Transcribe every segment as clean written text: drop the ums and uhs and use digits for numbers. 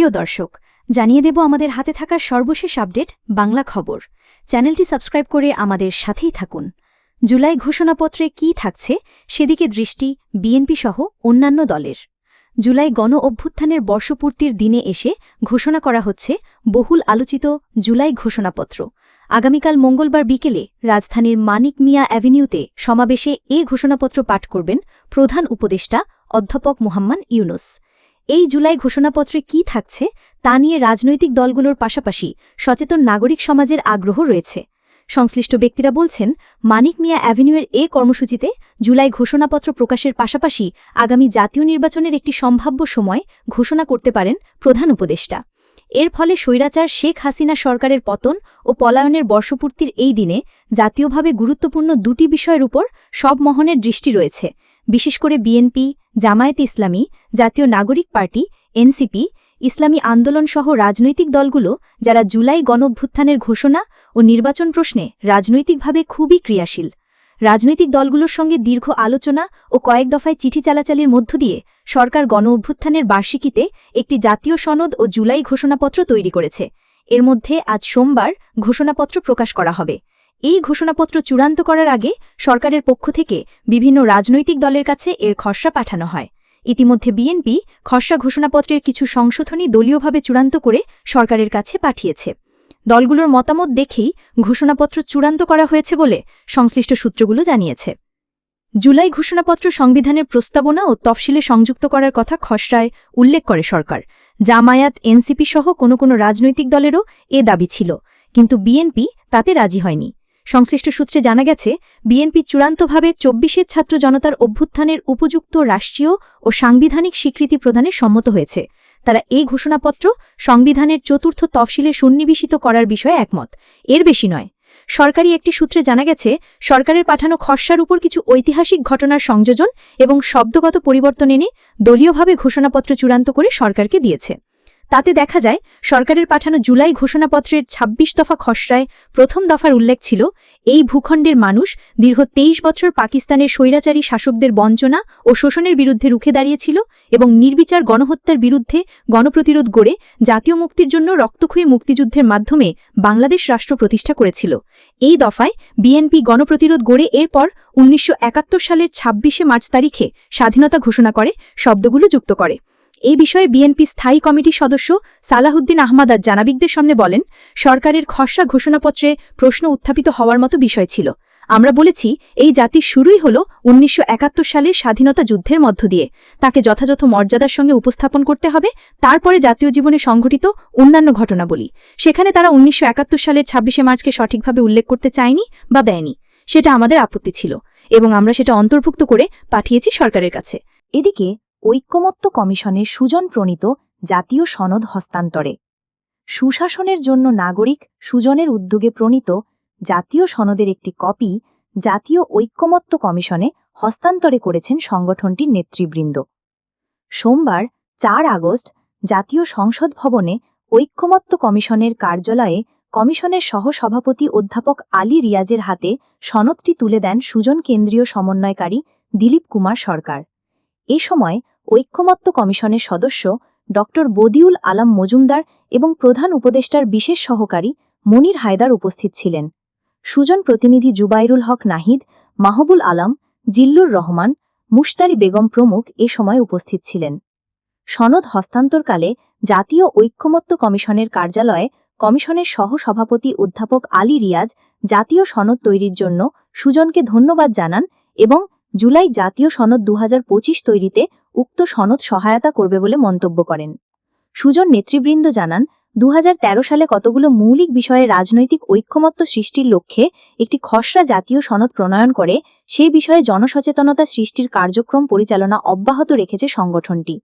প্রিয় দর্শক, জানিয়ে দেব আমাদের হাতে থাকা সর্বশেষ আপডেট বাংলা খবর। চ্যানেলটি সাবস্ক্রাইব করে আমাদের সাথেই থাকুন। জুলাই ঘোষণাপত্রে কী থাকছে সেদিকে দৃষ্টি বিএনপি সহ অন্যান্য দলের। জুলাই গণ অভ্যুত্থানের বর্ষপূর্তির দিনে এসে ঘোষণা করা হচ্ছে বহুল আলোচিত জুলাই ঘোষণাপত্র। আগামীকাল মঙ্গলবার বিকেলে রাজধানীর মানিক মিয়া অ্যাভিনিউতে সমাবেশে এ ঘোষণাপত্র পাঠ করবেন প্রধান উপদেষ্টা অধ্যাপক মোহাম্মদ ইউনুস। এই জুলাই ঘোষণাপত্রে কী থাকছে তা নিয়ে রাজনৈতিক দলগুলোর পাশাপাশি সচেতন নাগরিক সমাজের আগ্রহ রয়েছে। সংশ্লিষ্ট ব্যক্তিরা বলছেন, মানিক মিয়া অ্যাভিনিউয়ের এ কর্মসূচিতে জুলাই ঘোষণাপত্র প্রকাশের পাশাপাশি আগামী জাতীয় নির্বাচনের একটি সম্ভাব্য সময় ঘোষণা করতে পারেন প্রধান উপদেষ্টা। এর ফলে স্বৈরাচার শেখ হাসিনা সরকারের পতন ও পলায়নের বর্ষপূর্তির এই দিনে জাতীয়ভাবে গুরুত্বপূর্ণ দুটি বিষয়ের উপর সব মহলের দৃষ্টি রয়েছে। বিশেষ করে বিএনপি, জামায়াতে ইসলামী, জাতীয় নাগরিক পার্টি, এনসিপি, ইসলামী আন্দোলন সহ রাজনৈতিক দলগুলো যারা জুলাই গণঅভ্যুত্থানের ঘোষণা ও নির্বাচন প্রশ্নে রাজনৈতিকভাবে খুবই ক্রিয়াশীল। রাজনৈতিক দলগুলোর সঙ্গে দীর্ঘ আলোচনা ও কয়েক দফায় চিঠি চালাচালির মধ্য দিয়ে সরকার গণঅভ্যুত্থানের বার্ষিকীতে একটি জাতীয় সনদ ও জুলাই ঘোষণাপত্র তৈরি করেছে। এর মধ্যে আজ সোমবার ঘোষণাপত্র প্রকাশ করা হবে। এই ঘোষণাপত্র চূড়ান্ত করার আগে সরকারের পক্ষ থেকে বিভিন্ন রাজনৈতিক দলের কাছে এর খসড়া পাঠানো হয়। ইতিমধ্যে বিএনপি খসড়া ঘোষণাপত্রের কিছু সংশোধনী দলীয়ভাবে চূড়ান্ত করে সরকারের কাছে পাঠিয়েছে। দলগুলোর মতামত দেখেই ঘোষণাপত্র চূড়ান্ত করা হয়েছে বলে সংশ্লিষ্ট সূত্রগুলো জানিয়েছে। জুলাই ঘোষণাপত্র সংবিধানের প্রস্তাবনা ও তফসিলে সংযুক্ত করার কথা খসড়ায় উল্লেখ করে সরকার। জামায়াত, এনসিপি সহ কোনো রাজনৈতিক দলেরও এ দাবি ছিল, কিন্তু বিএনপি তাতে রাজি হয়নি। সংশ্লিষ্ট সূত্রে জানা গেছে, বিএনপি চূড়ান্তভাবে ২৪ ছাত্র জনতার অভ্যুত্থানের উপযুক্ত রাষ্ট্রীয় ও সাংবিধানিক স্বীকৃতি প্রদানে সম্মত হয়েছে। তারা এই ঘোষণাপত্র সংবিধানের চতুর্থ তফসিলে সন্নিবেশিত করার বিষয়ে একমত, এর বেশি নয়। সরকারি একটি সূত্রে জানা গেছে, সরকারের পাঠানো খসড়ার উপর কিছু ঐতিহাসিক ঘটনার সংযোজন এবং শব্দগত পরিবর্তন এনে দলীয়ভাবে ঘোষণাপত্র চূড়ান্ত করে সরকারকে দিয়েছে। তাতে দেখা যায়, সরকারের পাঠানো জুলাই ঘোষণাপত্রের ২৬ দফা খসড়ায় প্রথম দফার উল্লেখ ছিল, এই ভূখণ্ডের মানুষ দীর্ঘ ২৩ বছর পাকিস্তানের স্বৈরাচারী শাসকদের বঞ্চনা ও শোষণের বিরুদ্ধে রুখে দাঁড়িয়েছিল এবং নির্বিচার গণহত্যার বিরুদ্ধে গণপ্রতিরোধ গড়ে জাতীয় মুক্তির জন্য রক্তক্ষয়ী মুক্তিযুদ্ধের মাধ্যমে বাংলাদেশ রাষ্ট্র প্রতিষ্ঠা করেছিল। এই দফায় বিএনপি গণপ্রতিরোধ গড়ে এরপর ১৯৭১ সালের ২৬ মার্চ তারিখে স্বাধীনতা ঘোষণা করে শব্দগুলো যুক্ত করে। এই বিষয়ে বিএনপি স্থায়ী কমিটির সদস্য সালাহুদ্দিন আহমদ আজ জানাবিকদের সামনে বলেন, সরকারের খসড়া ঘোষণাপত্রে প্রশ্ন উত্থাপিত হওয়ার মতো বিষয় ছিল। আমরা বলেছি, এই জাতির শুরুই হল ১৯৭১ সালের স্বাধীনতা যুদ্ধের মধ্য দিয়ে। তাকে যথাযথ মর্যাদার সঙ্গে উপস্থাপন করতে হবে। তারপরে জাতীয় জীবনে সংঘটিত অন্যান্য ঘটনাবলী, সেখানে তারা ১৯৭১ সালের ২৬ মার্চকে সঠিকভাবে উল্লেখ করতে চায়নি বা দেয়নি। সেটা আমাদের আপত্তি ছিল এবং আমরা সেটা অন্তর্ভুক্ত করে পাঠিয়েছি সরকারের কাছে। এদিকে ঐক্যমত্য কমিশনের সুজন প্রণীত জাতীয় সনদ হস্তান্তরে। সুশাসনের জন্য নাগরিক সুজনের উদ্যোগে প্রণীত জাতীয় সনদের একটি কপি জাতীয় ঐক্যমত্য কমিশনে হস্তান্তরে করেছেন সংগঠনটির নেতৃবৃন্দ। সোমবার ৪ আগস্ট জাতীয় সংসদ ভবনে ঐক্যমত্য কমিশনের কার্যালয়ে কমিশনের সহসভাপতি অধ্যাপক আলী রিয়াজের হাতে সনদটি তুলে দেন সুজন কেন্দ্রীয় সমন্বয়কারী দিলীপ কুমার সরকার। এ সময় ঐক্যমত্য কমিশনের সদস্য ড বদিউল আলম মজুমদার এবং প্রধান উপদেষ্টার বিশেষ সহকারী মনির হায়দার উপস্থিত ছিলেন। সুজন প্রতিনিধি জুবাইরুল হক নাহিদ, মাহবুল আলম, জিল্লুর রহমান, মুশতারি বেগম প্রমুখ এ সময় উপস্থিত ছিলেন। সনদ হস্তান্তরকালে জাতীয় ঐক্যমত্য কমিশনের কার্যালয়ে কমিশনের সহসভাপতি অধ্যাপক আলী রিয়াজ জাতীয় সনদ তৈরির জন্য সুজনকে ধন্যবাদ জানান এবং জুলাই জাতীয় সনদ ২০২৫ তৈরিতে উক্ত সনদ সহায়তা করবে বলে মন্তব্য করেন। সুজন নেতৃবৃন্দ জানান, ২০১৩ সালে কতগুলো মৌলিক বিষয়ে রাজনৈতিক ঐক্যমত্য সৃষ্টির লক্ষ্যে একটি খসড়া জাতীয় সনদ প্রণয়ন করে সেই বিষয়ে জনসচেতনতা সৃষ্টির কার্যক্রম পরিচালনা অব্যাহত রেখেছে সংগঠনটি।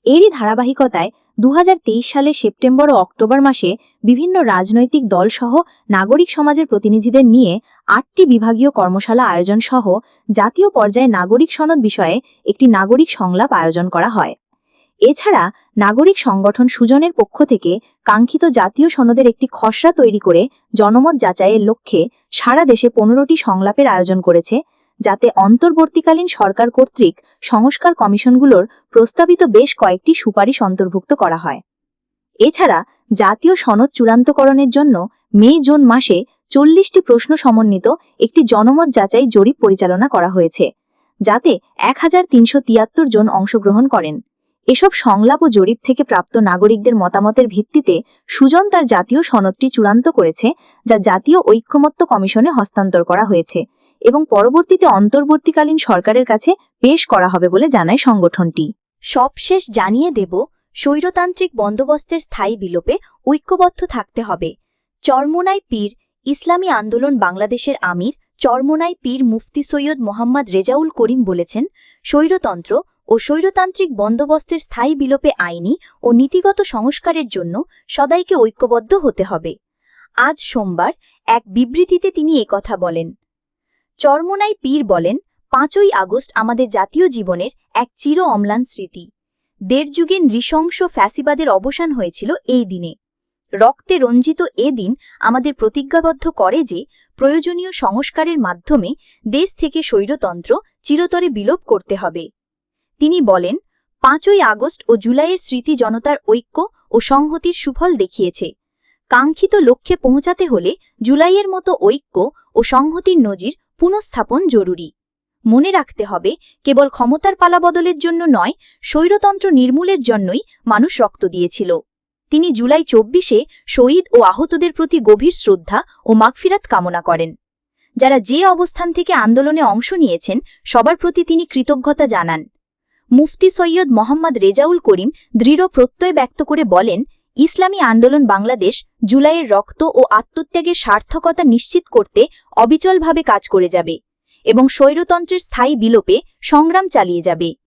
এরই ধারাবাহিকতায় ২০২৩ সালে সেপ্টেম্বর ও অক্টোবর মাসে বিভিন্ন রাজনৈতিক দলসহ নাগরিক সমাজের প্রতিনিধিদের নিয়ে ৮টি বিভাগীয় কর্মশালা আয়োজন সহ জাতীয় পর্যায়ে নাগরিক সনদ বিষয়ে একটি নাগরিক সংলাপ আয়োজন করা হয়। এছাড়া নাগরিক সংগঠন সুজনের পক্ষ থেকে কাঙ্ক্ষিত জাতীয় সনদের একটি খসড়া তৈরি করে জনমত যাচাইয়ের লক্ষ্যে সারা দেশে ১৫টি সংলাপের আয়োজন করেছে, যাতে অন্তর্বর্তীকালীন সরকার কর্তৃক সংস্কার কমিশনগুলোর প্রস্তাবিত বেশ কয়েকটি সুপারিশ অন্তর্ভুক্ত করা হয়। এছাড়া জাতীয় সনদ চূড়ান্তকরণের জন্য মে-জুন মাসে 40টি প্রশ্ন সমন্বিত একটি জনমত যাচাই জরিপ পরিচালনা করা হয়েছে, যাতে 1373 জন অংশগ্রহণ করেন। এসব সংলাপ ও জরিপ থেকে প্রাপ্ত নাগরিকদের মতামতের ভিত্তিতে সুজন তার জাতীয় সনদটি চূড়ান্ত করেছে, যা জাতীয় ঐক্যমত্য কমিশনে হস্তান্তর করা হয়েছে এবং পরবর্তীতে অন্তর্বর্তীকালীন সরকারের কাছে পেশ করা হবে বলে জানায় সংগঠনটি। সবশেষ জানিয়ে দেব, স্বৈরতান্ত্রিক বন্দোবস্তের স্থায়ী বিলোপে ঐক্যবদ্ধ থাকতে হবে। চরমোনাই পীর ইসলামী আন্দোলন বাংলাদেশের আমির চরমোনাই পীর মুফতি সৈয়দ মোহাম্মদ রেজাউল করিম বলেছেন, স্বৈরতন্ত্র ও স্বৈরতান্ত্রিক বন্দোবস্তের স্থায়ী বিলোপে আইনি ও নীতিগত সংস্কারের জন্য সদাইকে ঐক্যবদ্ধ হতে হবে। আজ সোমবার এক বিবৃতিতে তিনি একথা বলেন। চরমোনাই পীর বলেন, 5ই আগস্ট আমাদের জাতীয় জীবনের এক চির অম্লান স্মৃতি। দেড় যুগের নৃশংস ফ্যাসিবাদের অবসান হয়েছিল এই দিনে। রক্তে রঞ্জিত এ দিন আমাদের প্রতিজ্ঞাবদ্ধ করে যে প্রয়োজনীয় সংস্কারের মাধ্যমে দেশ থেকে স্বৈরতন্ত্র চিরতরে বিলোপ করতে হবে। তিনি বলেন, 5ই আগস্ট ও জুলাইয়ের স্মৃতি জনতার ঐক্য ও সংহতির সুফল দেখিয়েছে। কাঙ্ক্ষিত লক্ষ্যে পৌঁছাতে হলে জুলাইয়ের মতো ঐক্য ও সংহতির নজির পুনঃস্থাপন জরুরি। মনে রাখতে হবে, কেবল ক্ষমতার পালাবদলের জন্য নয়, স্বৈরতন্ত্র নির্মূলের জন্যই মানুষ রক্ত দিয়েছিল। তিনি জুলাই 24-এ শহীদ ও আহতদের প্রতি গভীর শ্রদ্ধা ও মাগফিরাত কামনা করেন। যারা যে অবস্থান থেকে আন্দোলনে অংশ নিয়েছেন সবার প্রতি তিনি কৃতজ্ঞতা জানান। মুফতি সৈয়দ মোহাম্মদ রেজাউল করিম দৃঢ় প্রত্যয় ব্যক্ত করে বলেন, ইসলামী আন্দোলন বাংলাদেশ জুলাইয়ের রক্ত ও আত্মত্যাগের সার্থকতা নিশ্চিত করতে অবিচলভাবে কাজ করে যাবে এবং স্বৈরতন্ত্রের স্থায়ী বিলোপে সংগ্রাম চালিয়ে যাবে।